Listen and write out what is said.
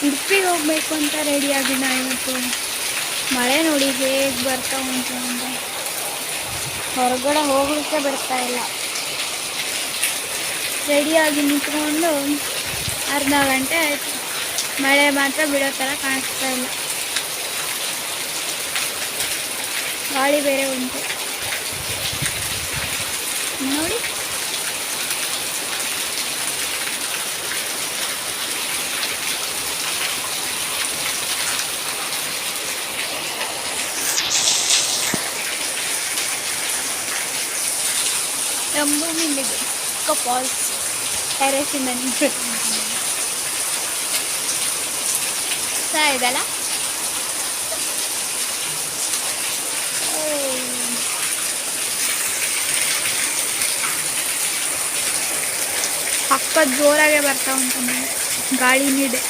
ಉಡುಪಿಗೆ ಹೋಗ್ಬೇಕು ಅಂತ ರೆಡಿ ಆಗಿದ್ದ ಇವತ್ತು. ಮಳೆ ನೋಡಿ ಹೇಗೆ ಬರ್ತಾ ಉಂಟು ಅಂತ. ಹೊರಗಡೆ ಹೋಗ್ಲಿಕ್ಕೆ ಬರ್ತಾ ಇಲ್ಲ. ರೆಡಿಯಾಗಿ ನಿಂತ್ಕೊಂಡು ಅರ್ಧ ಗಂಟೆ ಆಯಿತು. ಮಳೆ ಮಾತ್ರ ಬಿಡೋ ಥರ ಕಾಣಿಸ್ತಾ ಇಲ್ಲ. ಗಾಳಿ ಬೇರೆ ಉಂಟು ನೋಡಿ. ಜಂಬೂಮಿಲ್ಲಿಗೆ ಫಾಲ್ಸ್ ಟೆರೆಸಿಂದ ನಿಂತು ಇದಲ್ಲ. ಪಕ್ಕ ಜೋರಾಗೆ ಬರ್ತಾ ಉಂಟು, ಗಾಳಿನಿದೆ.